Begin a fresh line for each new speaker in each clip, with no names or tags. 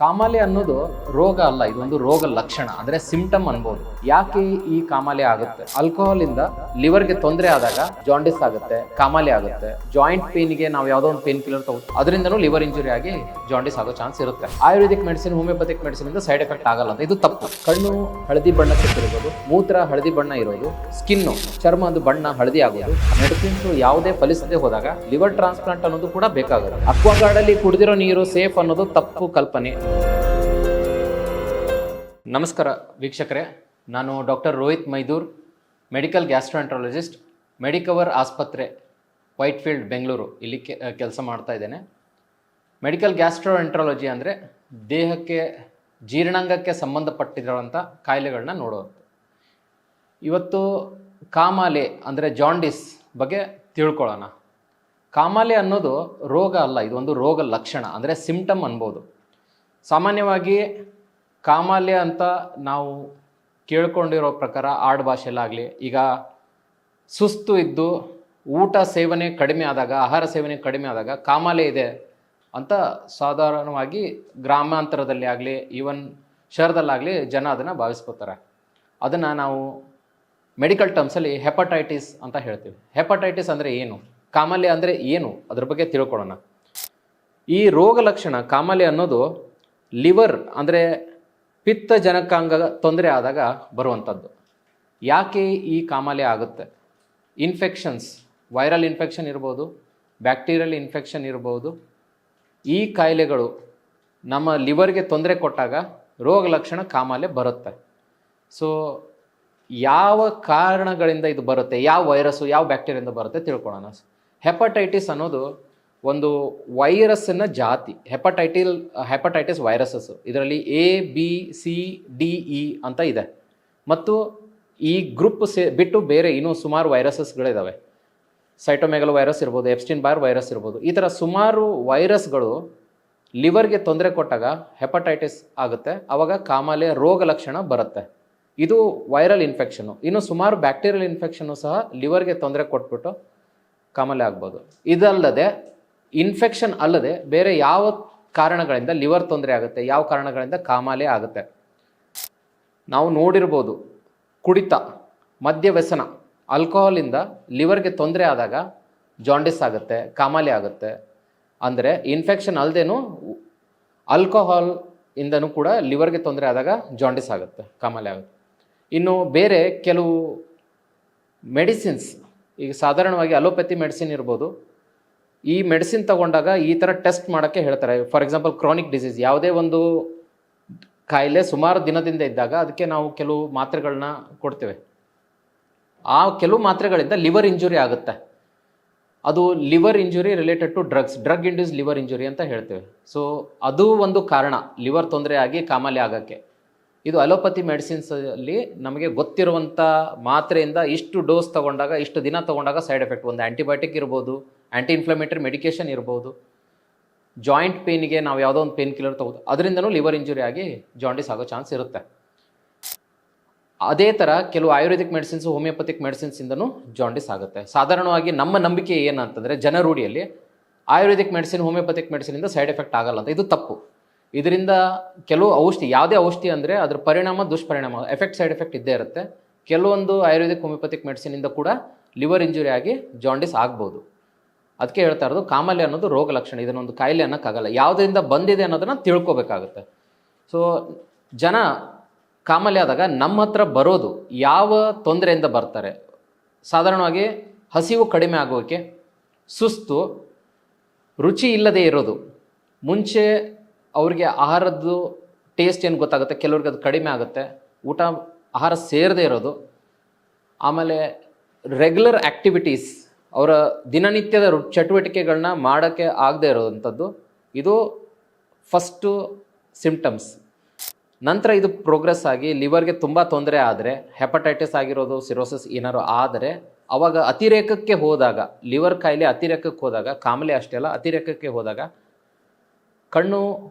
ಕಾಮಾಲೆ ಅನ್ನೋದು ರೋಗ ಅಲ್ಲ, ಇದೊಂದು ರೋಗ ಲಕ್ಷಣ ಅಂದ್ರೆ ಸಿಂಪ್ಟಮ್ ಅನ್ಬೋದು. ಯಾಕೆ ಈ ಕಾಮಾಲೆ ಆಗುತ್ತೆ? ಆಲ್ಕೋಹಾಲ್ ಇಂದ ಲಿವರ್ಗೆ ತೊಂದರೆ ಆದಾಗ ಜಾಂಡಿಸ್ ಆಗುತ್ತೆ, ಕಾಮಾಲೆ ಆಗುತ್ತೆ. ಜಾಯಿಂಟ್ ಪೇನ್ಗೆ ನಾವು ಯಾವುದೋ ಒಂದು ಪೇನ್ ಕಿಲ್ಲರ್ ತಗೋತೀವಿ, ಅದರಿಂದನೂ ಲಿವರ್ ಇಂಜುರಿ ಆಗಿ ಜಾಂಡಿಸ್ ಆಗೋ ಚಾನ್ಸ್ ಇರುತ್ತೆ. ಆಯುರ್ವೇದಿಕ್ ಮೆಡಿಸಿನ್, ಹೋಮಿಯೋಪತಿಕ್ ಮೆಡಿಸಿನ್ ಇಂದ ಸೈಡ್ ಎಫೆಕ್ಟ್ ಆಗಲ್ಲ ಅಂತ, ಇದು ತಪ್ಪು. ಕಣ್ಣು ಹಳದಿ ಬಣ್ಣಕ್ಕೆ ತಿರುಗೋದು, ಮೂತ್ರ ಹಳದಿ ಬಣ್ಣ ಇರೋದು, ಸ್ಕಿನ್ನು ಚರ್ಮ ಒಂದು ಬಣ್ಣ ಹಳದಿ ಆಗೋದು, ಮೆಡಿಸಿನ್ಸ್ ಯಾವುದೇ ಫಲಿಸದೆ ಹೋದಾಗ ಲಿವರ್ ಟ್ರಾನ್ಸ್ಪ್ಲಾಂಟ್ ಅನ್ನೋದು ಕೂಡ ಬೇಕಾಗುತ್ತೆ. ಅಕ್ವಾಗಾರ್ಡ್ ಅಲ್ಲಿ ಕುಡಿದಿರೋ ನೀರು ಸೇಫ್ ಅನ್ನೋದು ತಪ್ಪು ಕಲ್ಪನೆ. ನಮಸ್ಕಾರ ವೀಕ್ಷಕರೇ, ನಾನು ಡಾಕ್ಟರ್ ರೋಹಿತ್ ಮೈದೂರ್, ಮೆಡಿಕಲ್ ಗ್ಯಾಸ್ಟ್ರೋಎಂಟ್ರಾಲಜಿಸ್ಟ್, ಮೆಡಿಕವರ್ ಆಸ್ಪತ್ರೆ, ವೈಟ್ಫೀಲ್ಡ್, ಬೆಂಗಳೂರು ಇಲ್ಲಿ ಕೆಲಸ ಮಾಡ್ತಾ ಇದ್ದೇನೆ. ಮೆಡಿಕಲ್ ಗ್ಯಾಸ್ಟ್ರೋಎಂಟ್ರಾಲಜಿ ಅಂದರೆ ದೇಹಕ್ಕೆ, ಜೀರ್ಣಾಂಗಕ್ಕೆ ಸಂಬಂಧಪಟ್ಟಿರುವಂಥ ಕಾಯಿಲೆಗಳನ್ನ ನೋಡೋದು. ಇವತ್ತು ಕಾಮಾಲೆ ಅಂದರೆ ಜಾಂಡಿಸ್ ಬಗ್ಗೆ ತಿಳ್ಕೊಳ್ಳೋಣ. ಕಾಮಾಲೆ ಅನ್ನೋದು ರೋಗ ಅಲ್ಲ, ಇದೊಂದು ರೋಗ ಲಕ್ಷಣ ಅಂದರೆ ಸಿಂಪ್ಟಮ್ ಅನ್ಬೋದು. ಸಾಮಾನ್ಯವಾಗಿ ಕಾಮಾಲೆ ಅಂತ ನಾವು ಕೇಳ್ಕೊಂಡಿರೋ ಪ್ರಕಾರ ಆಡು ಭಾಷೆಯಲ್ಲಾಗಲಿ, ಈಗ ಸುಸ್ತು ಇದ್ದು ಊಟ ಸೇವನೆ ಕಡಿಮೆ ಆದಾಗ, ಆಹಾರ ಸೇವನೆ ಕಡಿಮೆ ಆದಾಗ ಕಾಮಾಲೆ ಇದೆ ಅಂತ ಸಾಧಾರಣವಾಗಿ ಗ್ರಾಮಾಂತರದಲ್ಲಿ ಆಗಲಿ, ಈವನ್ ಶಹರದಲ್ಲಾಗಲಿ ಜನ ಅದನ್ನು ಭಾವಿಸ್ಕೋತಾರೆ. ಅದನ್ನು ನಾವು ಮೆಡಿಕಲ್ ಟರ್ಮ್ಸಲ್ಲಿ ಹೆಪಟೈಟಿಸ್ ಅಂತ ಹೇಳ್ತೀವಿ. ಹೆಪಟೈಟಿಸ್ ಅಂದರೆ ಏನು, ಕಾಮಾಲೆ ಅಂದರೆ ಏನು, ಅದ್ರ ಬಗ್ಗೆ ತಿಳ್ಕೊಳ್ಳೋಣ. ಈ ರೋಗ ಲಕ್ಷಣ ಕಾಮಾಲೆ ಅನ್ನೋದು ಲಿವರ್ ಅಂದರೆ ಪಿತ್ತ ಜನಕಾಂಗ ತೊಂದರೆ ಆದಾಗ ಬರುವಂಥದ್ದು. ಯಾಕೆ ಈ ಕಾಮಾಲೆ ಆಗುತ್ತೆ? ಇನ್ಫೆಕ್ಷನ್ಸ್, ವೈರಲ್ ಇನ್ಫೆಕ್ಷನ್ ಇರ್ಬೋದು, ಬ್ಯಾಕ್ಟೀರಿಯಲ್ ಇನ್ಫೆಕ್ಷನ್ ಇರ್ಬೋದು. ಈ ಕಾಯಿಲೆಗಳು ನಮ್ಮ ಲಿವರ್ಗೆ ತೊಂದರೆ ಕೊಟ್ಟಾಗ ರೋಗ ಲಕ್ಷಣ ಕಾಮಾಲೆ ಬರುತ್ತೆ. ಸೊ ಯಾವ ಕಾರಣಗಳಿಂದ ಇದು ಬರುತ್ತೆ, ಯಾವ ವೈರಸ್ಸು, ಯಾವ ಬ್ಯಾಕ್ಟೀರಿಯಿಂದ ಬರುತ್ತೆ ತಿಳ್ಕೊಳ್ಳೋಣ. ಹೆಪಟೈಟಿಸ್ ಅನ್ನೋದು ಒಂದು ವೈರಸ್ಸಿನ ಜಾತಿ. ಹೆಪಟೈಟಿಸ್ ವೈರಸಸ್, ಇದರಲ್ಲಿ ABCDE ಅಂತ ಇದೆ. ಮತ್ತು ಈ ಗ್ರೂಪ್ ಬಿಟ್ಟು ಬೇರೆ ಇನ್ನೂ ಸುಮಾರು ವೈರಸಸ್ಗಳಿದ್ದಾವೆ. ಸೈಟೋಮೆಗಲೋ ವೈರಸ್ ಇರ್ಬೋದು, ಎಪ್ಸ್ಟೀನ್ ಬಾರ್ ವೈರಸ್ ಇರ್ಬೋದು. ಈ ಥರ ಸುಮಾರು ವೈರಸ್ಗಳು ಲಿವರ್ಗೆ ತೊಂದರೆ ಕೊಟ್ಟಾಗ ಹೆಪಟೈಟಿಸ್ ಆಗುತ್ತೆ. ಆವಾಗ ಕಾಮಾಲೆ ರೋಗ ಲಕ್ಷಣ ಬರುತ್ತೆ. ಇದು ವೈರಲ್ ಇನ್ಫೆಕ್ಷನು. ಇನ್ನು ಸುಮಾರು ಬ್ಯಾಕ್ಟೀರಿಯಲ್ ಇನ್ಫೆಕ್ಷನ್ನು ಸಹ ಲಿವರ್ಗೆ ತೊಂದರೆ ಕೊಟ್ಬಿಟ್ಟು ಕಾಮಾಲೆ ಆಗ್ಬೋದು. ಇದಲ್ಲದೆ ಇನ್ಫೆಕ್ಷನ್ ಅಲ್ಲದೆ ಬೇರೆ ಯಾವ ಕಾರಣಗಳಿಂದ ಲಿವರ್ ತೊಂದರೆ ಆಗುತ್ತೆ, ಯಾವ ಕಾರಣಗಳಿಂದ ಕಾಮಾಲೆ ಆಗುತ್ತೆ. ನಾವು ನೋಡಿರ್ಬೋದು, ಕುಡಿತ, ಮದ್ಯ ವ್ಯಸನ, ಆಲ್ಕೋಹಾಲಿಂದ ಲಿವರ್ಗೆ ತೊಂದರೆ ಆದಾಗ ಜಾಂಡಿಸ್ ಆಗುತ್ತೆ, ಕಾಮಾಲೆ ಆಗುತ್ತೆ. ಅಂದರೆ ಇನ್ಫೆಕ್ಷನ್ ಅಲ್ಲದೇನೂ ಆಲ್ಕೋಹಾಲ್ ಇಂದನೂ ಕೂಡ ಲಿವರ್ಗೆ ತೊಂದರೆ ಆದಾಗ ಜಾಂಡಿಸ್ ಆಗುತ್ತೆ, ಕಾಮಾಲೆ ಆಗುತ್ತೆ. ಇನ್ನು ಬೇರೆ ಕೆಲವು ಮೆಡಿಸಿನ್ಸ್, ಈಗ ಸಾಧಾರಣವಾಗಿ ಅಲೋಪತಿ ಮೆಡಿಸಿನ್ ಇರ್ಬೋದು, ಈ ಮೆಡಿಸಿನ್ ತಗೊಂಡಾಗ ಈ ಥರ ಟೆಸ್ಟ್ ಮಾಡೋಕ್ಕೆ ಹೇಳ್ತಾರೆ. ಫಾರ್ ಎಕ್ಸಾಂಪಲ್ ಕ್ರಾನಿಕ್ ಡಿಸೀಸ್, ಯಾವುದೇ ಒಂದು ಕಾಯಿಲೆ ಸುಮಾರು ದಿನದಿಂದ ಇದ್ದಾಗ ಅದಕ್ಕೆ ನಾವು ಕೆಲವು ಮಾತ್ರೆಗಳನ್ನ ಕೊಡ್ತೇವೆ. ಆ ಕೆಲವು ಮಾತ್ರೆಗಳಿಂದ ಲಿವರ್ ಇಂಜುರಿ ಆಗುತ್ತೆ. ಅದು liver injury related to drug induce liver injury ಅಂತ ಹೇಳ್ತೇವೆ. ಸೊ ಅದು ಒಂದು ಕಾರಣ ಲಿವರ್ ತೊಂದರೆ ಆಗಿ ಕಾಮಾಲೆ ಆಗೋಕ್ಕೆ. ಇದು ಅಲೋಪತಿ ಮೆಡಿಸಿನ್ಸಲ್ಲಿ ನಮಗೆ ಗೊತ್ತಿರುವಂಥ ಮಾತ್ರೆಯಿಂದ ಇಷ್ಟು ಡೋಸ್ ತೊಗೊಂಡಾಗ, ಇಷ್ಟು ದಿನ ತೊಗೊಂಡಾಗ ಸೈಡ್ ಎಫೆಕ್ಟ್. ಒಂದು ಆ್ಯಂಟಿಬಯೋಟಿಕ್ ಇರ್ಬೋದು, ಆ್ಯಂಟಿ ಇನ್ಫ್ಲಮೇಟರಿ ಮೆಡಿಕೇಷನ್ ಇರ್ಬೋದು, ಜಾಯಿಂಟ್ ಪೇನಿಗೆ ನಾವು ಯಾವುದೋ ಒಂದು ಪೇನ್ ಕಿಲ್ಲರ್ ತಗೋದು, ಅದರಿಂದನೂ ಲಿವರ್ ಇಂಜುರಿ ಆಗಿ ಜಾಂಡಿಸ್ ಆಗೋ ಚಾನ್ಸ್ ಇರುತ್ತೆ. ಅದೇ ಥರ ಕೆಲವು ಆಯುರ್ವೇದಿಕ್ ಮೆಡಿಸಿನ್ಸು, ಹೋಮಿಯೋಪತಿಕ್ ಮೆಡಿಸಿನ್ಸಿಂದನೂ ಜಾಂಡಿಸ್ ಆಗುತ್ತೆ. ಸಾಧಾರಣವಾಗಿ ನಮ್ಮ ನಂಬಿಕೆ ಏನಂತಂದರೆ, ಜನರೂಢಿಯಲ್ಲಿ ಆಯುರ್ವೇದಿಕ್ ಮೆಡಿಸಿನ್, ಹೋಮಿಯೋಪತಿಕ್ ಮೆಡಿಸಿನಿಂದ ಸೈಡ್ ಎಫೆಕ್ಟ್ ಆಗಲ್ಲ ಅಂತ. ಇದು ತಪ್ಪು. ಇದರಿಂದ ಕೆಲವು ಔಷಧಿ, ಯಾವುದೇ ಔಷಧಿ ಅಂದರೆ ಅದರ ಪರಿಣಾಮ, ದುಷ್ಪರಿಣಾಮ, ಎಫೆಕ್ಟ್, ಸೈಡ್ ಎಫೆಕ್ಟ್ ಇದ್ದೇ ಇರುತ್ತೆ. ಕೆಲವೊಂದು ಆಯುರ್ವೇದಿಕ್, ಹೋಮಿಯೋಪತಿಕ್ ಮೆಡಿಸಿನಿಂದ ಕೂಡ ಲಿವರ್ ಇಂಜುರಿ ಆಗಿ ಜಾಂಡಿಸ್ ಆಗ್ಬೋದು. ಅದಕ್ಕೆ ಹೇಳ್ತಾ ಇರೋದು, ಕಾಮಾಲೆ ಅನ್ನೋದು ರೋಗ ಲಕ್ಷಣ, ಇದನ್ನೊಂದು ಕಾಯಿಲೆ ಅನ್ನೋಕ್ಕಾಗಲ್ಲ. ಯಾವುದರಿಂದ ಬಂದಿದೆ ಅನ್ನೋದನ್ನು ತಿಳ್ಕೊಬೇಕಾಗುತ್ತೆ. ಸೊ ಜನ ಕಾಮಾಲೆ ಆದಾಗ ನಮ್ಮ ಹತ್ರ ಬರೋದು ಯಾವ ತೊಂದರೆಯಿಂದ ಬರ್ತಾರೆ? ಸಾಧಾರಣವಾಗಿ ಹಸಿವು ಕಡಿಮೆ ಆಗೋಕ್ಕೆ, ಸುಸ್ತು, ರುಚಿ ಇಲ್ಲದೆ ಇರೋದು. ಮುಂಚೆ ಅವ್ರಿಗೆ ಆಹಾರದ್ದು ಟೇಸ್ಟ್ ಏನು ಗೊತ್ತಾಗುತ್ತೆ, ಕೆಲವ್ರಿಗೆ ಅದು ಕಡಿಮೆ ಆಗುತ್ತೆ. ಊಟ, ಆಹಾರ ಸೇರದೇ ಇರೋದು. ಆಮೇಲೆ ರೆಗ್ಯುಲರ್ ಆ್ಯಕ್ಟಿವಿಟೀಸ್, ಅವರ ದಿನನಿತ್ಯದ ಚಟುವಟಿಕೆಗಳನ್ನ ಮಾಡೋಕ್ಕೆ ಆಗದೆ ಇರೋವಂಥದ್ದು. ಇದು ಫಸ್ಟು ಸಿಂಪ್ಟಮ್ಸ್. ನಂತರ ಇದು ಪ್ರೋಗ್ರೆಸ್ ಆಗಿ ಲಿವರ್ಗೆ ತುಂಬ ತೊಂದರೆ ಆದರೆ, ಹೆಪಟೈಟಿಸ್ ಆಗಿರೋದು, ಸಿರೋಸಿಸ್ ಏನಾರು ಆದರೆ, ಅವಾಗ ಅತಿರೇಕಕ್ಕೆ ಹೋದಾಗ, ಲಿವರ್ ಕಾಯಿಲೆ ಅತಿರೇಕಕ್ಕೆ ಹೋದಾಗ, ಕಾಮಾಲೆ ಅಷ್ಟೇ ಅಲ್ಲ, ಅತಿರೇಕಕ್ಕೆ ಹೋದಾಗ ಕಣ್ಣು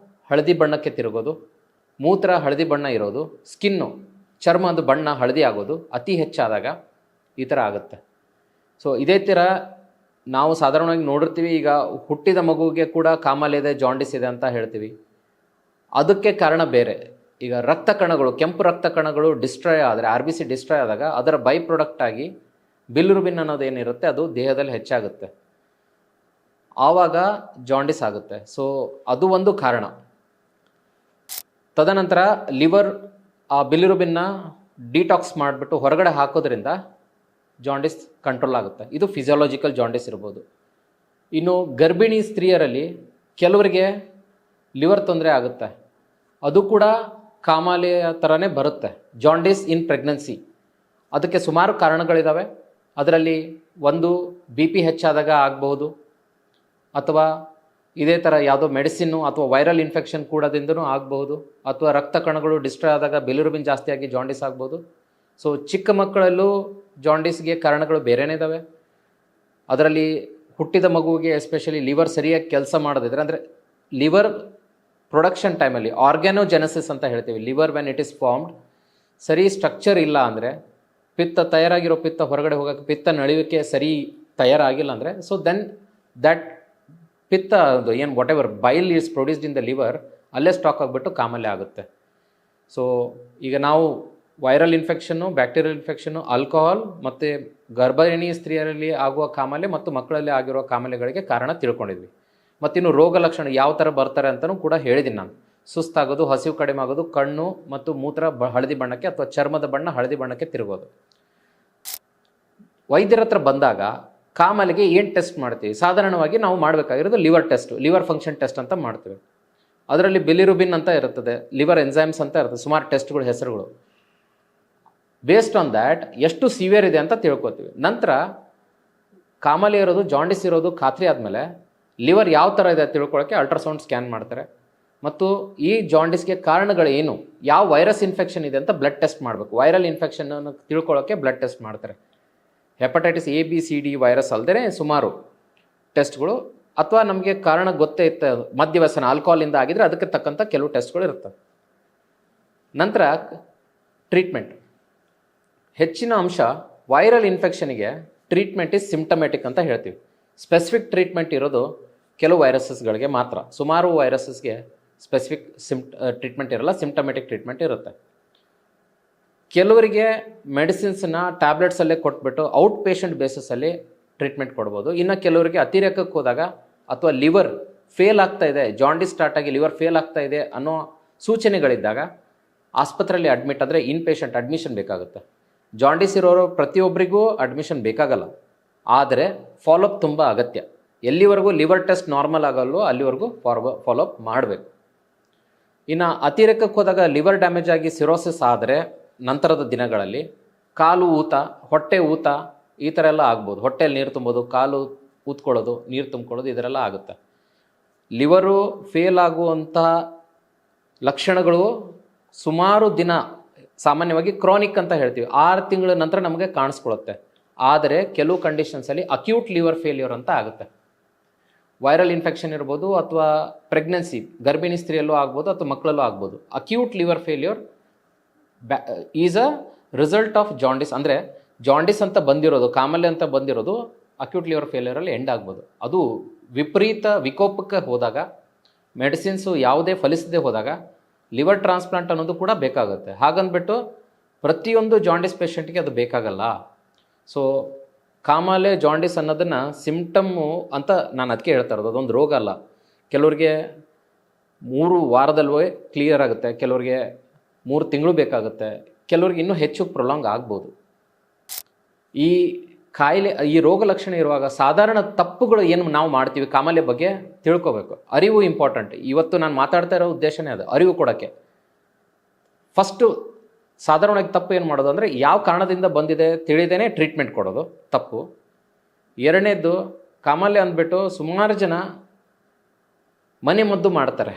ಹಳದಿ ಬಣ್ಣಕ್ಕೆ ತಿರುಗೋದು, ಮೂತ್ರ ಹಳದಿ ಬಣ್ಣ ಇರೋದು, ಸ್ಕಿನ್ನು ಚರ್ಮದ ಬಣ್ಣ ಹಳದಿ ಆಗೋದು ಅತಿ ಹೆಚ್ಚಾದಾಗ ಈ ಥರ ಆಗುತ್ತೆ. ಸೊ ಇದೇ ಥರ ನಾವು ಸಾಧಾರಣವಾಗಿ ನೋಡಿರ್ತೀವಿ. ಈಗ ಹುಟ್ಟಿದ ಮಗುವಿಗೆ ಕೂಡ ಕಾಮಾಲೆ ಇದೆ, ಜಾಂಡಿಸ್ ಇದೆ ಅಂತ ಹೇಳ್ತೀವಿ. ಅದಕ್ಕೆ ಕಾರಣ ಬೇರೆ. ಈಗ ರಕ್ತ ಕಣಗಳು, ಕೆಂಪು ರಕ್ತ ಕಣಗಳು ಡಿಸ್ಟ್ರಾಯ್ ಆದರೆ, ಆರ್ ಬಿ ಸಿ ಡಿಸ್ಟ್ರಾಯ್ ಆದಾಗ ಅದರ ಬೈ ಪ್ರಾಡಕ್ಟ್ ಆಗಿ ಬಿಲಿರುಬಿನ್ ಅನ್ನೋದೇನಿರುತ್ತೆ ಅದು ದೇಹದಲ್ಲಿ ಹೆಚ್ಚಾಗುತ್ತೆ, ಆವಾಗ ಜಾಂಡಿಸ್ ಆಗುತ್ತೆ. ಸೊ ಅದು ಒಂದು ಕಾರಣ. ತದನಂತರ ಲಿವರ್ ಆ ಬಿಲಿರುಬಿನ್ನ ಡಿಟಾಕ್ಸ್ ಮಾಡಿಬಿಟ್ಟು ಹೊರಗಡೆ ಹಾಕೋದ್ರಿಂದ ಜಾಂಡಿಸ್ ಕಂಟ್ರೋಲ್ ಆಗುತ್ತೆ. ಇದು ಫಿಸಿಯಾಲಜಿಕಲ್ ಜಾಂಡಿಸ್ ಇರ್ಬೋದು. ಇನ್ನು ಗರ್ಭಿಣಿ ಸ್ತ್ರೀಯರಲ್ಲಿ ಕೆಲವರಿಗೆ ಲಿವರ್ ತೊಂದರೆ ಆಗುತ್ತೆ, ಅದು ಕೂಡ ಕಾಮಾಲೆಯ ಥರನೇ ಬರುತ್ತೆ, ಜಾಂಡಿಸ್ ಇನ್ ಪ್ರೆಗ್ನೆನ್ಸಿ. ಅದಕ್ಕೆ ಸುಮಾರು ಕಾರಣಗಳಿದ್ದಾವೆ. ಅದರಲ್ಲಿ ಒಂದು ಬಿ ಪಿ ಹೆಚ್ಚಾದಾಗ ಆಗಬಹುದು, ಅಥವಾ ಇದೇ ಥರ ಯಾವುದೋ ಮೆಡಿಸಿನ್ನು ಅಥವಾ ವೈರಲ್ ಇನ್ಫೆಕ್ಷನ್ ಕೂಡದಿಂದನೂ ಆಗಬಹುದು, ಅಥವಾ ರಕ್ತ ಕಣಗಳು ಡಿಸ್ಟ್ರಾಯ್ ಆದಾಗ ಬಿಲಿರುಬಿನ್ ಜಾಸ್ತಿಯಾಗಿ ಜಾಂಡಿಸ್ ಆಗ್ಬೋದು. ಸೊ ಚಿಕ್ಕ ಮಕ್ಕಳಲ್ಲೂ ಜಾಂಡಿಸ್ಗೆ ಕಾರಣಗಳು ಬೇರೆನೇ ಇದ್ದಾವೆ. ಅದರಲ್ಲಿ ಹುಟ್ಟಿದ ಮಗುವಿಗೆ ಎಸ್ಪೆಷಲಿ ಲಿವರ್ ಸರಿಯಾಗಿ ಕೆಲಸ ಮಾಡೋದಿದ್ರೆ, ಅಂದರೆ ಲಿವರ್ ಪ್ರೊಡಕ್ಷನ್ ಟೈಮಲ್ಲಿ ಆರ್ಗ್ಯಾನೋಜೆನೆಸಿಸ್ ಅಂತ ಹೇಳ್ತೀವಿ, liver when it is formed ಸರಿ ಸ್ಟ್ರಕ್ಚರ್ ಇಲ್ಲ ಅಂದರೆ, ಪಿತ್ತ ತಯಾರಾಗಿರೋ ಪಿತ್ತ ಹೊರಗಡೆ ಹೋಗೋಕ್ಕೆ, ಪಿತ್ತ ನಳಿವಿಕೆ ಸರಿ ತಯಾರಾಗಿಲ್ಲ ಅಂದರೆ, ಸೊ ದೆನ್ ದ್ಯಾಟ್ ಪಿತ್ತ ಅದು ಏನು whatever bile is produced in the liver ಅಲ್ಲೇ ಸ್ಟಾಕ್ ಆಗಿಬಿಟ್ಟು ಕಾಮಾಲೆ ಆಗುತ್ತೆ. ಸೊ ಈಗ ನಾವು ವೈರಲ್ ಇನ್ಫೆಕ್ಷನ್ನು, ಬ್ಯಾಕ್ಟೀರಿಯಲ್ ಇನ್ಫೆಕ್ಷನ್ನು, ಆಲ್ಕೋಹಾಲ್ ಮತ್ತು ಗರ್ಭಿಣಿ ಸ್ತ್ರೀಯರಲ್ಲಿ ಆಗುವ ಕಾಮಾಲೆ ಮತ್ತು ಮಕ್ಕಳಲ್ಲಿ ಆಗಿರುವ ಕಾಮಾಲೆಗಳಿಗೆ ಕಾರಣ ತಿಳ್ಕೊಂಡಿದ್ವಿ. ಮತ್ತಿನ್ನು ರೋಗ ಲಕ್ಷಣ ಯಾವ ಥರ ಬರ್ತಾರೆ ಅಂತಲೂ ಕೂಡ ಹೇಳಿದ್ದೀನಿ ನಾನು. ಸುಸ್ತಾಗೋದು, ಹಸಿವು ಕಡಿಮೆ ಆಗೋದು, ಕಣ್ಣು ಮತ್ತು ಮೂತ್ರ ಹಳದಿ ಬಣ್ಣಕ್ಕೆ ಅಥವಾ ಚರ್ಮದ ಬಣ್ಣ ಹಳದಿ ಬಣ್ಣಕ್ಕೆ ತಿರುಗೋದು. ವೈದ್ಯರ ಹತ್ರ ಬಂದಾಗ ಕಾಮಾಲೆಗೆ ಏನು ಟೆಸ್ಟ್ ಮಾಡ್ತೀವಿ? ಸಾಧಾರಣವಾಗಿ ನಾವು ಮಾಡಬೇಕಾಗಿರೋದು liver test, liver function test ಅಂತ ಮಾಡ್ತೀವಿ. ಅದರಲ್ಲಿ ಬಿಲಿರುಬಿನ್ ಅಂತ ಇರುತ್ತದೆ, ಲಿವರ್ ಎನ್ಸೈಮ್ಸ್ ಅಂತ ಇರ್ತದೆ, ಸುಮಾರು ಟೆಸ್ಟ್ಗಳು ಹೆಸರುಗಳು. ಬೇಸ್ಡ್ ಆನ್ ದ್ಯಾಟ್ ಎಷ್ಟು ಸಿವಿಯರ್ ಇದೆ ಅಂತ ತಿಳ್ಕೊತೀವಿ. ನಂತರ ಕಾಮಾಲೆ ಇರೋದು, ಜಾಂಡಿಸ್ ಇರೋದು ಖಾತ್ರಿ ಆದಮೇಲೆ ಲಿವರ್ ಯಾವ ಥರ ಇದೆ ತಿಳ್ಕೊಳ್ಳೋಕ್ಕೆ ಅಲ್ಟ್ರಾಸೌಂಡ್ ಸ್ಕ್ಯಾನ್ ಮಾಡ್ತಾರೆ. ಮತ್ತು ಈ ಜಾಂಡಿಸ್ಗೆ ಕಾರಣಗಳೇನು, ಯಾವ ವೈರಸ್ ಇನ್ಫೆಕ್ಷನ್ ಇದೆ ಅಂತ ಬ್ಲಡ್ ಟೆಸ್ಟ್ ಮಾಡಬೇಕು. ವೈರಲ್ ಇನ್ಫೆಕ್ಷನನ್ನು ತಿಳ್ಕೊಳ್ಳೋಕ್ಕೆ ಬ್ಲಡ್ ಟೆಸ್ಟ್ ಮಾಡ್ತಾರೆ. Hepatitis A B C D virus ಅಲ್ಲದೆ ಸುಮಾರು ಟೆಸ್ಟ್ಗಳು, ಅಥವಾ ನಮಗೆ ಕಾರಣ ಗೊತ್ತೇ ಇತ್ತು, ಮದ್ಯವ್ಯಸನ ಆಲ್ಕೋಹಾಲಿಂದ ಆಗಿದ್ರೆ ಅದಕ್ಕೆ ತಕ್ಕಂಥ ಕೆಲವು ಟೆಸ್ಟ್ಗಳು ಇರ್ತವೆ. ನಂತರ ಟ್ರೀಟ್ಮೆಂಟ್ ಹೆಚ್ಚಿನ ಅಂಶ ವೈರಲ್ ಇನ್ಫೆಕ್ಷನಿಗೆ ಟ್ರೀಟ್ಮೆಂಟ್ ಇಸ್ ಸಿಂಪ್ಟಮ್ಯಾಟಿಕ್ ಅಂತ ಹೇಳ್ತೀವಿ. ಸ್ಪೆಸಿಫಿಕ್ ಟ್ರೀಟ್ಮೆಂಟ್ ಇರೋದು ಕೆಲವು ವೈರಸಸ್ಗಳಿಗೆ ಮಾತ್ರ. ಸುಮಾರು ವೈರಸಸ್ಗೆ ಸ್ಪೆಸಿಫಿಕ್ ಟ್ರೀಟ್ಮೆಂಟ್ ಇರಲ್ಲ, ಸಿಂಪ್ಟಮ್ಯಾಟಿಕ್ ಟ್ರೀಟ್ಮೆಂಟ್ ಇರುತ್ತೆ. ಕೆಲವರಿಗೆ ಮೆಡಿಸಿನ್ಸನ್ನ ಟ್ಯಾಬ್ಲೆಟ್ಸಲ್ಲೇ ಕೊಟ್ಬಿಟ್ಟು ಔಟ್ ಪೇಷಂಟ್ ಬೇಸಿಸಲ್ಲಿ ಟ್ರೀಟ್ಮೆಂಟ್ ಕೊಡ್ಬೋದು. ಇನ್ನು ಕೆಲವರಿಗೆ ಅತಿರೇಕಕ್ಕೆ ಹೋದಾಗ ಅಥವಾ ಲಿವರ್ ಫೇಲ್ ಆಗ್ತಾ ಇದೆ, ಜಾಂಡಿಸ್ ಸ್ಟಾರ್ಟ್ ಆಗಿ ಲಿವರ್ ಫೇಲ್ ಆಗ್ತಾ ಇದೆ ಅನ್ನೋ ಸೂಚನೆಗಳಿದ್ದಾಗ ಆಸ್ಪತ್ರೆಯಲ್ಲಿ ಅಡ್ಮಿಟ್ ಆದರೆ ಇನ್ ಪೇಷಂಟ್ ಅಡ್ಮಿಷನ್ ಬೇಕಾಗುತ್ತೆ. ಜಾಂಡಿಸ್ ಇರೋರು ಪ್ರತಿಯೊಬ್ಬರಿಗೂ ಅಡ್ಮಿಷನ್ ಬೇಕಾಗಲ್ಲ, ಆದರೆ ಫಾಲೋಅಪ್ ತುಂಬ ಅಗತ್ಯ. ಎಲ್ಲಿವರೆಗೂ ಲಿವರ್ ಟೆಸ್ಟ್ ನಾರ್ಮಲ್ ಆಗಲ್ವೋ ಅಲ್ಲಿವರೆಗೂ ಫಾಲೋಅಪ್ ಮಾಡಬೇಕು. ಇನ್ನು ಅತಿರೇಕಕ್ಕೆ ಹೋದಾಗ ಲಿವರ್ ಡ್ಯಾಮೇಜ್ ಆಗಿ ಸಿರೋಸಿಸ್ ಆದರೆ ನಂತರದ ದಿನಗಳಲ್ಲಿ ಕಾಲು ಊತ, ಹೊಟ್ಟೆ ಊತ ಈ ಥರ ಎಲ್ಲ ಆಗ್ಬೋದು. ಹೊಟ್ಟೆಯಲ್ಲಿ ನೀರು ತುಂಬೋದು, ಕಾಲು ಊದ್ಕೊಳ್ಳೋದು, ನೀರು ತುಂಬ್ಕೊಳ್ಳೋದು, ಇದರೆಲ್ಲ ಆಗುತ್ತೆ. ಲಿವರು ಫೇಲ್ ಆಗುವಂತಹ ಲಕ್ಷಣಗಳು ಸುಮಾರು ದಿನ, ಸಾಮಾನ್ಯವಾಗಿ ಕ್ರಾನಿಕ್ ಅಂತ ಹೇಳ್ತೀವಿ, 6 ತಿಂಗಳ ನಂತರ ನಮಗೆ ಕಾಣಿಸ್ಕೊಳ್ಳುತ್ತೆ. ಆದರೆ ಕೆಲವು ಕಂಡೀಷನ್ಸಲ್ಲಿ ಅಕ್ಯೂಟ್ ಲಿವರ್ ಫೇಲ್ಯೂರ್ ಅಂತ ಆಗುತ್ತೆ. ವೈರಲ್ ಇನ್ಫೆಕ್ಷನ್ ಇರ್ಬೋದು, ಅಥವಾ ಪ್ರೆಗ್ನೆನ್ಸಿ ಗರ್ಭಿಣಿ ಸ್ತ್ರೀಯಲ್ಲೂ ಆಗ್ಬೋದು, ಅಥವಾ ಮಕ್ಕಳಲ್ಲೂ ಆಗ್ಬೋದು. Acute liver failure is a result of jaundice. ಅಂದರೆ ಜಾಂಡಿಸ್ ಅಂತ ಬಂದಿರೋದು, ಕಾಮಾಲೆ ಅಂತ ಬಂದಿರೋದು ಅಕ್ಯೂಟ್ ಲಿವರ್ ಫೇಲ್ಯೂರಲ್ಲಿ ಎಂಡ್ ಆಗ್ಬೋದು. ಅದು ವಿಪರೀತ ವಿಕೋಪಕ್ಕೆ ಹೋದಾಗ, ಮೆಡಿಸಿನ್ಸು ಯಾವುದೇ ಫಲಿಸದೆ ಹೋದಾಗ ಲಿವರ್ ಟ್ರಾನ್ಸ್ಪ್ಲಾಂಟ್ ಅನ್ನೋದು ಕೂಡ ಬೇಕಾಗುತ್ತೆ. ಹಾಗಂದ್ಬಿಟ್ಟು ಪ್ರತಿಯೊಂದು ಜಾಂಡಿಸ್ ಪೇಷಂಟ್ಗೆ ಅದು ಬೇಕಾಗಲ್ಲ. ಸೊ ಕಾಮಾಲೆ ಜಾಂಡಿಸ್ ಅನ್ನೋದನ್ನು ಸಿಂಪ್ಟಮ್ಮು ಅಂತ ನಾನು ಅದಕ್ಕೆ ಹೇಳ್ತಾ ಇರೋದು, ಅದೊಂದು ರೋಗ ಅಲ್ಲ. ಕೆಲವ್ರಿಗೆ 3 ವಾರದಲ್ಲೇ ಕ್ಲಿಯರ್ ಆಗುತ್ತೆ, ಕೆಲವ್ರಿಗೆ 3 ತಿಂಗಳು ಬೇಕಾಗುತ್ತೆ, ಕೆಲವ್ರಿಗೆ ಇನ್ನೂ ಹೆಚ್ಚು ಪ್ರೊಲಾಂಗ್ ಆಗ್ಬೋದು. ಈ ಕಾಯಿಲೆ, ಈ ರೋಗ ಲಕ್ಷಣ ಇರುವಾಗ ಸಾಧಾರಣ ತಪ್ಪುಗಳು ಏನು ನಾವು ಮಾಡ್ತೀವಿ ಕಾಮಾಲೆ ಬಗ್ಗೆ ತಿಳ್ಕೊಬೇಕು. ಅರಿವು ಇಂಪಾರ್ಟೆಂಟ್. ಇವತ್ತು ನಾನು ಮಾತಾಡ್ತಾ ಇರೋ ಉದ್ದೇಶನೇ ಅದು, ಅರಿವು ಕೊಡೋಕ್ಕೆ. ಫಸ್ಟು ಸಾಧಾರಣವಾಗಿ ತಪ್ಪು ಏನು ಮಾಡೋದು ಅಂದರೆ, ಯಾವ ಕಾರಣದಿಂದ ಬಂದಿದೆ ತಿಳಿದೇನೆ ಟ್ರೀಟ್ಮೆಂಟ್ ಕೊಡೋದು ತಪ್ಪು. ಎರಡನೇದು, ಕಾಮಾಲೆ ಅಂದ್ಬಿಟ್ಟು ಸುಮಾರು ಜನ ಮನೆ ಮದ್ದು ಮಾಡ್ತಾರೆ.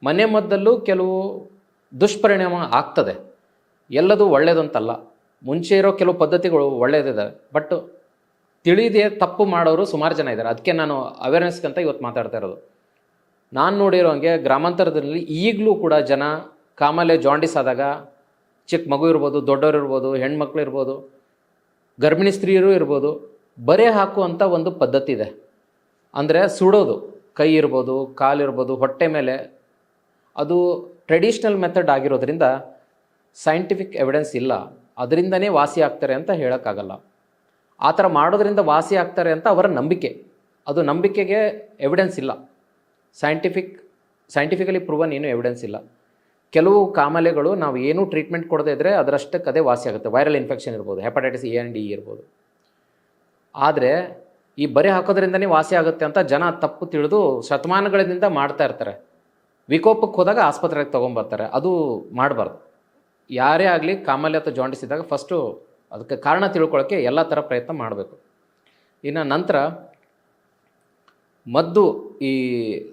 ಮನೆ ಮದ್ದಲ್ಲೂ ಕೆಲವು ದುಷ್ಪರಿಣಾಮ ಆಗ್ತದೆ, ಎಲ್ಲದೂ ಒಳ್ಳೆಯದಂತಲ್ಲ. ಮುಂಚೆ ಇರೋ ಕೆಲವು ಪದ್ಧತಿಗಳು ಒಳ್ಳೆಯದಿದೆ, ಬಟ್ ತಿಳಿದೇ ತಪ್ಪು ಮಾಡೋರು ಸುಮಾರು ಜನ ಇದ್ದಾರೆ. ಅದಕ್ಕೆ ನಾನು ಅವೇರ್ನೆಸ್ಗಂತ ಇವತ್ತು ಮಾತಾಡ್ತಾ ಇರೋದು. ನಾನು ನೋಡಿರೋ ಹಂಗೆ ಗ್ರಾಮಾಂತರದಲ್ಲಿ ಈಗಲೂ ಕೂಡ ಜನ ಕಾಮಾಲೆ ಜಾಂಡಿಸ್ ಆದಾಗ, ಚಿಕ್ಕ ಮಗು ಇರ್ಬೋದು, ದೊಡ್ಡವರು ಇರ್ಬೋದು, ಹೆಣ್ಮಕ್ಳು ಇರ್ಬೋದು, ಗರ್ಭಿಣಿ ಸ್ತ್ರೀಯರು ಇರ್ಬೋದು, ಬರೆ ಹಾಕುವಂಥ ಒಂದು ಪದ್ಧತಿ ಇದೆ. ಅಂದರೆ ಸುಡೋದು, ಕೈ ಇರ್ಬೋದು, ಕಾಲಿರ್ಬೋದು, ಹೊಟ್ಟೆ ಮೇಲೆ ಅದು ಟ್ರೆಡಿಷ್ನಲ್ ಮೆಥಡ್ ಆಗಿರೋದ್ರಿಂದ ಸೈಂಟಿಫಿಕ್ ಎವಿಡೆನ್ಸ್ ಇಲ್ಲ, ಅದರಿಂದನೇ ವಾಸಿ ಆಗ್ತಾರೆ ಅಂತ ಹೇಳೋಕ್ಕಾಗಲ್ಲ. ಆ ಥರ ಮಾಡೋದ್ರಿಂದ ವಾಸಿ ಆಗ್ತಾರೆ ಅಂತ ಅವರ ನಂಬಿಕೆ, ಅದು ನಂಬಿಕೆಗೆ ಎವಿಡೆನ್ಸ್ ಇಲ್ಲ. ಸೈಂಟಿಫಿಕಲಿ ಪ್ರೂವನ್ ಏನೂ ಎವಿಡೆನ್ಸ್ ಇಲ್ಲ. ಕೆಲವು ಕಾಮಾಲೆಗಳು ನಾವು ಏನೂ ಟ್ರೀಟ್ಮೆಂಟ್ ಕೊಡದೇ ಇದ್ದರೆ ಅದರಷ್ಟಕ್ಕೆ ಅದೇ ವಾಸಿ ಆಗುತ್ತೆ. ವೈರಲ್ ಇನ್ಫೆಕ್ಷನ್ ಇರ್ಬೋದು, ಹೆಪಟೈಟಿಸ್ ಎ ಆ್ಯಂಡ್ ಇ ಇರ್ಬೋದು. ಆದರೆ ಈ ಬರೆ ಹಾಕೋದ್ರಿಂದನೇ ವಾಸಿ ಆಗುತ್ತೆ ಅಂತ ಜನ ತಪ್ಪು ತಿಳಿದು ಶತಮಾನಗಳಿಂದ ಮಾಡ್ತಾ ಇರ್ತಾರೆ. ವಿಕೋಪಕ್ಕೆ ಹೋದಾಗ ಆಸ್ಪತ್ರೆಗೆ ತೊಗೊಂಬರ್ತಾರೆ. ಅದು ಮಾಡಬಾರ್ದು. ಯಾರೇ ಆಗಲಿ ಕಾಮಾಲೆ ಅಥವಾ ಜಾಂಡಿಸ್ ಇದ್ದಾಗ ಫಸ್ಟು ಅದಕ್ಕೆ ಕಾರಣ ತಿಳ್ಕೊಳ್ಳೋಕ್ಕೆ ಎಲ್ಲ ಥರ ಪ್ರಯತ್ನ ಮಾಡಬೇಕು. ಇನ್ನು ನಂತರ ಮದ್ದು, ಈ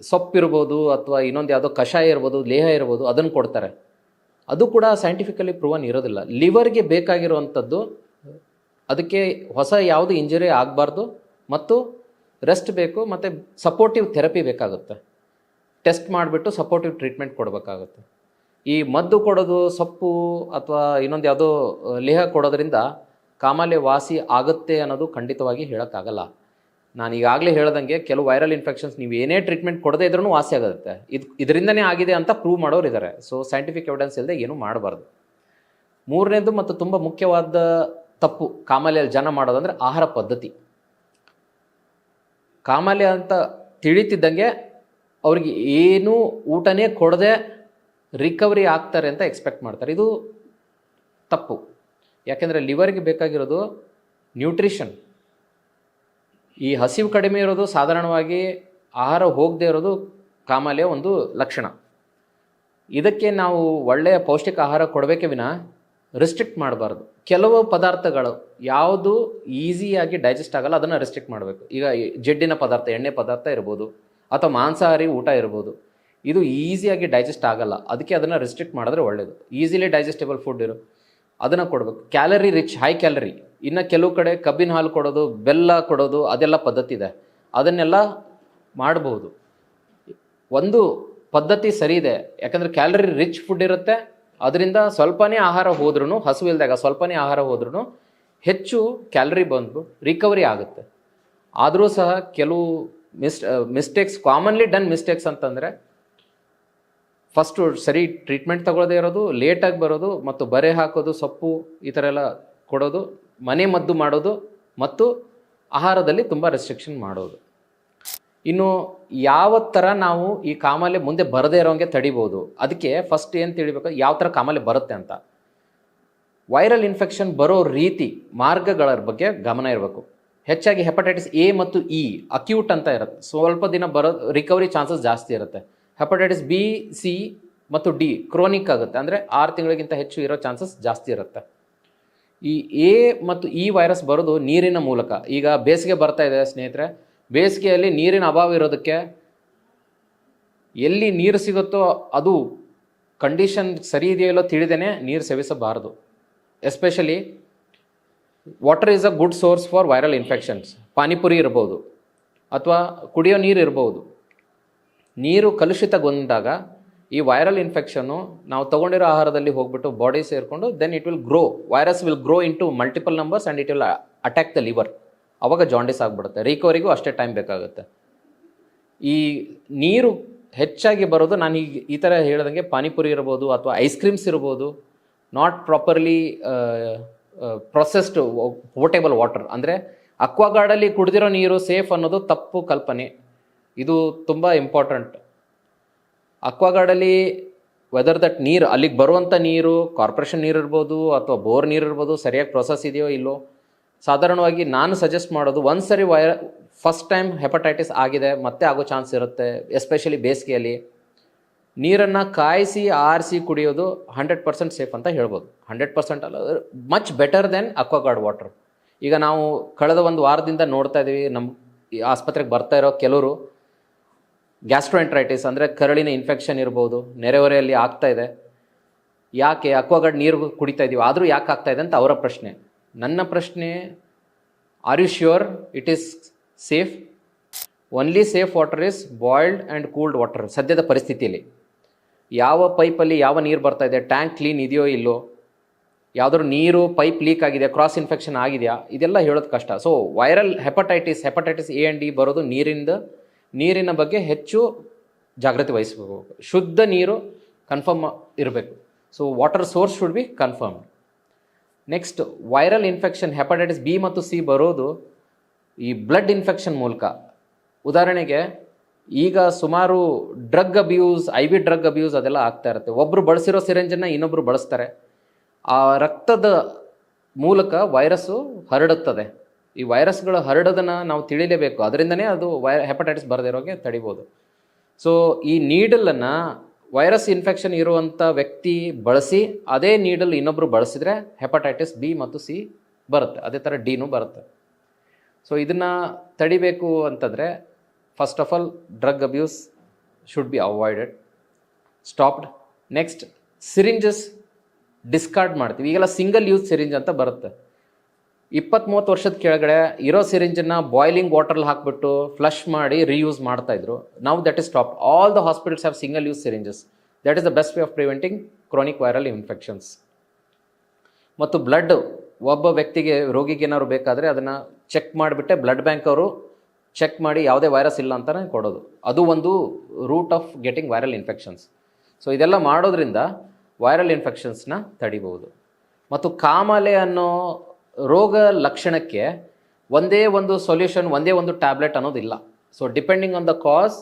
ಸೊಪ್ಪಿರ್ಬೋದು ಅಥವಾ ಇನ್ನೊಂದು ಯಾವುದೋ ಕಷಾಯ ಇರ್ಬೋದು, ಲೇಹ ಇರ್ಬೋದು, ಅದನ್ನು ಕೊಡ್ತಾರೆ. ಅದು ಕೂಡ ಸೈಂಟಿಫಿಕಲಿ ಪ್ರೂವನ್ ಇರೋದಿಲ್ಲ. ಲಿವರ್ಗೆ ಬೇಕಾಗಿರುವಂಥದ್ದು, ಅದಕ್ಕೆ ಹೊಸ ಯಾವುದು ಇಂಜುರಿ ಆಗಬಾರ್ದು ಮತ್ತು ರೆಸ್ಟ್ ಬೇಕು ಮತ್ತು ಸಪೋರ್ಟಿವ್ ಥೆರಪಿ ಬೇಕಾಗುತ್ತೆ. ಟೆಸ್ಟ್ ಮಾಡಿಬಿಟ್ಟು ಸಪೋರ್ಟಿವ್ ಟ್ರೀಟ್ಮೆಂಟ್ ಕೊಡಬೇಕಾಗುತ್ತೆ. ಈ ಮದ್ದು ಕೊಡೋದು, ಸೊಪ್ಪು ಅಥವಾ ಇನ್ನೊಂದು ಯಾವುದೋ ಲೇಹ ಕೊಡೋದ್ರಿಂದ ಕಾಮಾಲೆ ವಾಸಿ ಆಗುತ್ತೆ ಅನ್ನೋದು ಖಂಡಿತವಾಗಿ ಹೇಳೋಕ್ಕಾಗಲ್ಲ. ನಾನು ಈಗಾಗಲೇ ಹೇಳ್ದಂಗೆ ಕೆಲವು ವೈರಲ್ ಇನ್ಫೆಕ್ಷನ್ಸ್ ನೀವು ಏನೇ ಟ್ರೀಟ್ಮೆಂಟ್ ಕೊಡದೇ ಇದ್ರೂ ವಾಸಿ ಆಗುತ್ತೆ. ಇದರಿಂದನೇ ಆಗಿದೆ ಅಂತ ಪ್ರೂವ್ ಮಾಡೋರು ಇದ್ದಾರೆ. ಸೊ ಸೈಂಟಿಫಿಕ್ ಎವಿಡೆನ್ಸ್ ಇಲ್ಲದೆ ಏನೂ ಮಾಡಬಾರ್ದು. ಮೂರನೇದು ಮತ್ತು ತುಂಬ ಮುಖ್ಯವಾದ ತಪ್ಪು ಕಾಮಾಲೆಯಲ್ಲಿ ಜನ ಮಾಡೋದಂದರೆ ಆಹಾರ ಪದ್ಧತಿ. ಕಾಮಾಲೆ ಅಂತ ತಿಳಿತಿದ್ದಂಗೆ ಅವ್ರಿಗೆ ಏನೂ ಊಟನೇ ಕೊಡದೆ ರಿಕವರಿ ಆಗ್ತಾರೆ ಅಂತ ಎಕ್ಸ್ಪೆಕ್ಟ್ ಮಾಡ್ತಾರೆ. ಇದು ತಪ್ಪು. ಯಾಕೆಂದರೆ ಲಿವರ್ಗೆ ಬೇಕಾಗಿರೋದು ನ್ಯೂಟ್ರಿಷನ್. ಈ ಹಸಿವು ಕಡಿಮೆ ಇರೋದು, ಸಾಧಾರಣವಾಗಿ ಆಹಾರ ಹೋಗದೇ ಇರೋದು ಕಾಮಾಲೆಯ ಒಂದು ಲಕ್ಷಣ. ಇದಕ್ಕೆ ನಾವು ಒಳ್ಳೆಯ ಪೌಷ್ಟಿಕ ಆಹಾರ ಕೊಡಬೇಕೇ ವಿನ ರಿಸ್ಟ್ರಿಕ್ಟ್ ಮಾಡಬಾರ್ದು. ಕೆಲವು ಪದಾರ್ಥಗಳು ಯಾವುದು ಈಸಿಯಾಗಿ ಡೈಜೆಸ್ಟ್ ಆಗಲ್ಲ ಅದನ್ನು ರಿಸ್ಟ್ರಿಕ್ಟ್ ಮಾಡಬೇಕು. ಈಗ ಜಡ್ಡಿನ ಪದಾರ್ಥ, ಎಣ್ಣೆ ಪದಾರ್ಥ ಇರ್ಬೋದು ಅಥವಾ ಮಾಂಸಾಹಾರಿ ಊಟ ಇರ್ಬೋದು, ಇದು ಈಸಿಯಾಗಿ ಡೈಜೆಸ್ಟ್ ಆಗಲ್ಲ, ಅದಕ್ಕೆ ಅದನ್ನು ರಿಸ್ಟ್ರಿಕ್ಟ್ ಮಾಡಿದ್ರೆ ಒಳ್ಳೆಯದು. ಈಸಿಲಿ ಡೈಜೆಸ್ಟೇಬಲ್ ಫುಡ್ ಅದನ್ನು ಕೊಡಬೇಕು. Calorie rich, high calorie. ಇನ್ನು ಕೆಲವು ಕಡೆ ಕಬ್ಬಿನ ಹಾಲು ಕೊಡೋದು, ಬೆಲ್ಲ ಕೊಡೋದು, ಅದೆಲ್ಲ ಪದ್ಧತಿ ಇದೆ. ಅದನ್ನೆಲ್ಲ ಮಾಡಬಹುದು. ಒಂದು ಪದ್ಧತಿ ಸರಿ ಇದೆ, ಯಾಕಂದರೆ ಕ್ಯಾಲರಿ ರಿಚ್ ಫುಡ್ ಇರುತ್ತೆ. ಅದರಿಂದ ಸ್ವಲ್ಪನೇ ಆಹಾರ ಹೋದ್ರೂ, ಹಸು ಇಲ್ದಾಗ ಸ್ವಲ್ಪನೇ ಆಹಾರ ಹೋದ್ರೂ ಹೆಚ್ಚು ಕ್ಯಾಲರಿ ಬಂದು ರಿಕವರಿ ಆಗುತ್ತೆ. ಆದರೂ ಸಹ ಕೆಲವು ಮಿಸ್ಟೇಕ್ಸ್, ಕಾಮನ್ಲಿ ಡನ್ ಮಿಸ್ಟೇಕ್ಸ್ ಅಂತಂದರೆ ಫಸ್ಟು ಸರಿ ಟ್ರೀಟ್ಮೆಂಟ್ ತಗೊಳ್ಳದೇ ಇರೋದು, ಲೇಟಾಗಿ ಬರೋದು ಮತ್ತು ಬರೆ ಹಾಕೋದು, ಸೊಪ್ಪು ಈ ಥರ ಎಲ್ಲ ಕೊಡೋದು, ಮನೆ ಮದ್ದು ಮಾಡೋದು ಮತ್ತು ಆಹಾರದಲ್ಲಿ ತುಂಬ ರೆಸ್ಟ್ರಿಕ್ಷನ್ ಮಾಡೋದು. ಇನ್ನು ಯಾವ ಥರ ನಾವು ಈ ಕಾಮಾಲೆ ಮುಂದೆ ಬರದೇ ಇರೋಂಗೆ ತಡಿಬೋದು, ಅದಕ್ಕೆ ಫಸ್ಟ್ ಏನು ತಿಳಿಬೇಕು, ಯಾವ ಥರ ಕಾಮಾಲೆ ಬರುತ್ತೆ ಅಂತ. ವೈರಲ್ ಇನ್ಫೆಕ್ಷನ್ ಬರೋ ರೀತಿ, ಮಾರ್ಗಗಳ ಬಗ್ಗೆ ಗಮನ ಇರಬೇಕು. ಹೆಚ್ಚಾಗಿ ಹೆಪಟೈಟಿಸ್ ಎ ಮತ್ತು ಇ ಅಕ್ಯೂಟ್ ಅಂತ ಇರುತ್ತೆ, ಸ್ವಲ್ಪ ದಿನ ರಿಕವರಿ ಚಾನ್ಸಸ್ ಜಾಸ್ತಿ ಇರುತ್ತೆ. ಹೆಪಟೈಟಿಸ್ ಬಿ, ಸಿ ಮತ್ತು ಡಿ ಕ್ರೋನಿಕ್ ಆಗುತ್ತೆ, ಅಂದರೆ 6 ತಿಂಗಳಿಗಿಂತ ಹೆಚ್ಚು ಇರೋ ಚಾನ್ಸಸ್ ಜಾಸ್ತಿ ಇರುತ್ತೆ. ಈ ಎ ಮತ್ತು ಇ ವೈರಸ್ ಬರೋದು ನೀರಿನ ಮೂಲಕ. ಈಗ ಬೇಸಿಗೆ ಬರ್ತಾ ಇದೆ ಸ್ನೇಹಿತರೆ, ಬೇಸಿಗೆಯಲ್ಲಿ ನೀರಿನ ಅಭಾವ ಇರೋದಕ್ಕೆ ಎಲ್ಲಿ ನೀರು ಸಿಗುತ್ತೋ ಅದು ಕಂಡೀಷನ್ ಸರಿ ಇದೆಯಲ್ಲೋ ತಿಳಿದೇನೆ ನೀರು ಸೇವಿಸಬಾರದು. Especially water is a good source for viral infections. Panipuri ಇರ್ಬೋದು ಅಥವಾ ಕುಡಿಯೋ ನೀರು ಇರ್ಬೋದು. ನೀರು ಕಲುಷಿತಗೊಂಡಾಗ ಈ ವೈರಲ್ ಇನ್ಫೆಕ್ಷನ್ನು ನಾವು ತೊಗೊಂಡಿರೋ ಆಹಾರದಲ್ಲಿ ಹೋಗ್ಬಿಟ್ಟು ಬಾಡಿ ಸೇರಿಕೊಂಡು then it will grow, virus will grow into multiple numbers and it will attack the liver. ಅವಾಗ ಜಾಂಡಿಸ್ ಆಗಿಬಿಡುತ್ತೆ. ರಿಕವರಿಗೂ ಅಷ್ಟೇ ಟೈಮ್ ಬೇಕಾಗುತ್ತೆ. ಈ ನೀರು ಹೆಚ್ಚಾಗಿ ಬರೋದು, ನಾನು ಈ ಥರ ಹೇಳ್ದಂಗೆ ಪಾನಿಪುರಿ ಇರ್ಬೋದು ಅಥವಾ ಐಸ್ ಕ್ರೀಮ್ಸ್ ಇರ್ಬೋದು, not properly processed portable water. ಅಂದರೆ ಅಕ್ವಾಗಾರ್ಡಲ್ಲಿ ಕುಡಿದಿರೋ ನೀರು ಸೇಫ್ ಅನ್ನೋದು ತಪ್ಪು ಕಲ್ಪನೆ. ಇದು ತುಂಬ ಇಂಪಾರ್ಟೆಂಟ್. ಅಕ್ವಾಗಾರ್ಡಲ್ಲಿ ವೆದರ್ ದಟ್ ನೀರು, ಅಲ್ಲಿಗೆ ಬರುವಂಥ ನೀರು ಕಾರ್ಪೊರೇಷನ್ ನೀರು ಇರ್ಬೋದು ಅಥವಾ ಬೋರ್ ನೀರು ಇರ್ಬೋದು, ಸರಿಯಾಗಿ ಪ್ರೊಸೆಸ್ ಇದೆಯೋ ಇಲ್ಲೋ. ಸಾಧಾರಣವಾಗಿ ನಾನು ಸಜೆಸ್ಟ್ ಮಾಡೋದು, ಒಂದು ಸರಿ ಫಸ್ಟ್ ಟೈಮ್ ಹೆಪಟೈಟಿಸ್ ಆಗಿದೆ ಮತ್ತೆ ಆಗೋ ಚಾನ್ಸ್ ಇರುತ್ತೆ. ಎಸ್ಪೆಷಲಿ ಬೇಸಿಗೆಯಲ್ಲಿ ನೀರನ್ನು ಕಾಯಿಸಿ ಆರಿಸಿ ಕುಡಿಯೋದು 100% ಸೇಫ್ ಅಂತ ಹೇಳ್ಬೋದು. 100% ಅಲ್ಲ, much better then Aquaguard water. ಈಗ ನಾವು ಕಳೆದ ಒಂದು ವಾರದಿಂದ ನೋಡ್ತಾ ಇದ್ದೀವಿ, ನಮ್ಮ ಆಸ್ಪತ್ರೆಗೆ ಬರ್ತಾ ಇರೋ ಕೆಲವರು ಗ್ಯಾಸ್ಟ್ರೋಎಂಟ್ರೈಟಿಸ್ ಅಂದರೆ ಕರಳಿನ ಇನ್ಫೆಕ್ಷನ್ ಇರ್ಬೋದು, ನೆರೆಹೊರೆಯಲ್ಲಿ ಆಗ್ತಾ ಇದೆ. ಯಾಕೆ ಅಕ್ವಾಗಾರ್ಡ್ ನೀರು ಕುಡಿತಾ ಇದ್ದೀವಿ, ಆದರೂ ಯಾಕೆ ಆಗ್ತಾ ಇದೆ ಅಂತ ಅವರ ಪ್ರಶ್ನೆ. ನನ್ನ ಪ್ರಶ್ನೆ, are you sure it is safe? Only safe water is boiled and cooled water. ಸದ್ಯದ ಪರಿಸ್ಥಿತಿಯಲ್ಲಿ ಯಾವ ಪೈಪಲ್ಲಿ ಯಾವ ನೀರು ಬರ್ತಾ ಇದೆ, ಟ್ಯಾಂಕ್ ಕ್ಲೀನ್ ಇದೆಯೋ ಇಲ್ಲೋ, ಯಾವುದಾದ್ರು ನೀರು ಪೈಪ್ ಲೀಕ್ ಆಗಿದೆ, ಕ್ರಾಸ್ ಇನ್ಫೆಕ್ಷನ್ ಆಗಿದೆಯಾ, ಇದೆಲ್ಲ ಹೇಳೋದು ಕಷ್ಟ. So viral hepatitis A and D ಬರೋದು ನೀರಿನ ಬಗ್ಗೆ ಹೆಚ್ಚು ಜಾಗೃತಿ ವಹಿಸಬೇಕು. ಶುದ್ಧ ನೀರು ಕನ್ಫರ್ಮ್ ಇರಬೇಕು. So water source should be confirmed. Next, viral infection hepatitis B ಮತ್ತು ಸಿ ಬರೋದು ಈ ಬ್ಲಡ್ ಇನ್ಫೆಕ್ಷನ್ ಮೂಲಕ. ಉದಾಹರಣೆಗೆ ಈಗ ಸುಮಾರು drug abuse, IV drug abuse ಅದೆಲ್ಲ ಆಗ್ತಾ ಇರುತ್ತೆ. ಒಬ್ಬರು ಬಳಸಿರೋ ಸಿರಿಂಜನ್ನು ಇನ್ನೊಬ್ಬರು ಬಳಸ್ತಾರೆ. ಆ ರಕ್ತದ ಮೂಲಕ ವೈರಸ್ಸು ಹರಡುತ್ತದೆ. ಈ ವೈರಸ್ಗಳು ಹರಡೋದನ್ನು ನಾವು ತಿಳಿಲೇಬೇಕು. ಅದರಿಂದನೇ ಅದು ಹೆಪಟೈಟಿಸ್ ಬರದಿರೋಗೆ ತಡಿಬೋದು. ಸೊ ಈ ನೀಡಲನ್ನು ವೈರಸ್ ಇನ್ಫೆಕ್ಷನ್ ಇರುವಂಥ ವ್ಯಕ್ತಿ ಬಳಸಿ ಅದೇ ನೀಡಲ್ ಇನ್ನೊಬ್ಬರು ಬಳಸಿದರೆ ಹೆಪಟೈಟಿಸ್ ಬಿ ಮತ್ತು ಸಿ ಬರುತ್ತೆ. ಅದೇ ಥರ ಡಿನೂ ಬರುತ್ತೆ. ಸೊ ಇದನ್ನು ತಡಿಬೇಕು ಅಂತಂದರೆ first of all drug abuse should be avoided, stopped. Next, syringes discard ಮಾಡ್ತೀವಿ. ಈಗೆಲ್ಲ ಸಿಂಗಲ್ ಯೂಸ್ ಸಿರಿಂಜ್ ಅಂತ ಬರುತ್ತೆ. 20-30 ವರ್ಷದ ಕೆಳಗಡೆ ಇರೋ ಸಿರಿಂಜನ್ನು ಬಾಯ್ಲಿಂಗ್ ವಾಟರ್ಲ್ಲಿ ಹಾಕಿಬಿಟ್ಟು ಫ್ಲಶ್ ಮಾಡಿ ರೀಯೂಸ್ ಮಾಡ್ತಾಯಿದ್ರು. ನಾವು that is stop. All the hospitals have single use syringes. That is the best way of preventing chronic viral infections. ಮತ್ತು ಬ್ಲಡ್, ಒಬ್ಬ ವ್ಯಕ್ತಿಗೆ, ರೋಗಿಗೆ ಏನಾದ್ರು ಬೇಕಾದರೆ ಅದನ್ನು ಚೆಕ್ ಮಾಡಿಬಿಟ್ಟೆ ಬ್ಲಡ್ ಬ್ಯಾಂಕ್ ಅವರು ಚೆಕ್ ಮಾಡಿ ಯಾವುದೇ ವೈರಸ್ ಇಲ್ಲ ಅಂತಲೇ ಕೊಡೋದು. ಅದು ಒಂದು route of getting viral infections. So ಇದೆಲ್ಲ ಮಾಡೋದ್ರಿಂದ ವೈರಲ್ ಇನ್ಫೆಕ್ಷನ್ಸ್ನ ತಡಿಬಹುದು. ಮತ್ತು ಕಾಮಾಲೆ ಅನ್ನೋ ರೋಗ ಲಕ್ಷಣಕ್ಕೆ ಒಂದೇ ಒಂದು ಸೊಲ್ಯೂಷನ್, ಒಂದೇ ಒಂದು ಟ್ಯಾಬ್ಲೆಟ್ ಅನ್ನೋದಿಲ್ಲ. ಸೊ ಡಿಪೆಂಡಿಂಗ್ ಆನ್ ದ ಕಾಸ್,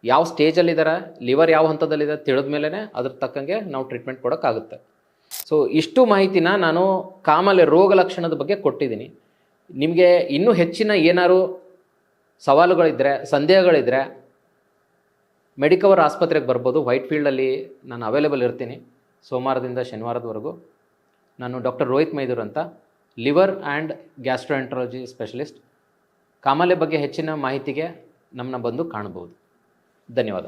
ಯಾವ ಸ್ಟೇಜಲ್ಲಿದ್ದಾರೆ, ಲಿವರ್ ಯಾವ ಹಂತದಲ್ಲಿದೆ ತಿಳಿದ ಮೇಲೇ ಅದ್ರ ತಕ್ಕಂಗೆ ನಾವು ಟ್ರೀಟ್ಮೆಂಟ್ ಕೊಡೋಕ್ಕಾಗುತ್ತೆ. ಸೊ ಇಷ್ಟು ಮಾಹಿತಿನ ನಾನು ಕಾಮಾಲೆ ರೋಗ ಲಕ್ಷಣದ ಬಗ್ಗೆ ಕೊಟ್ಟಿದ್ದೀನಿ. ನಿಮಗೆ ಇನ್ನೂ ಹೆಚ್ಚಿನ ಏನಾದ್ರು ಸವಾಲುಗಳಿದ್ದರೆ, ಸಂದೇಹಗಳಿದ್ದರೆ ಮೆಡಿಕವರ್ ಆಸ್ಪತ್ರೆಗೆ ಬರ್ಬೋದು. ವೈಟ್ಫೀಲ್ಡಲ್ಲಿ ನಾನು ಅವೈಲೇಬಲ್ ಇರ್ತೀನಿ ಸೋಮವಾರದಿಂದ ಶನಿವಾರದವರೆಗೂ. ನಾನು ಡಾಕ್ಟರ್ ರೋಹಿತ್ ಮೈದೂರ್ ಅಂತ, ಲಿವರ್ ಆ್ಯಂಡ್ ಗ್ಯಾಸ್ಟ್ರೋಎಂಟ್ರಾಲಜಿ ಸ್ಪೆಷಲಿಸ್ಟ್. ಕಾಮಾಲೆ ಬಗ್ಗೆ ಹೆಚ್ಚಿನ ಮಾಹಿತಿಗೆ ನಮ್ಮನ್ನ ಬಂದು ಕಾಣಬಹುದು. ಧನ್ಯವಾದ.